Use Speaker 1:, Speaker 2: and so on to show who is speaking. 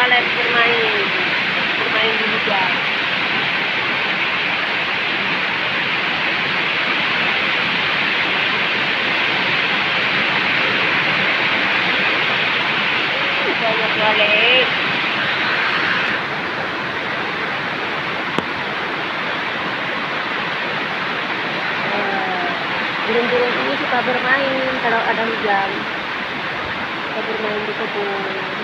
Speaker 1: toilet bermain di hujan. Banyak toilet. Burung-burung ini suka bermain kalau ada hujan. Suka bermain di kebun.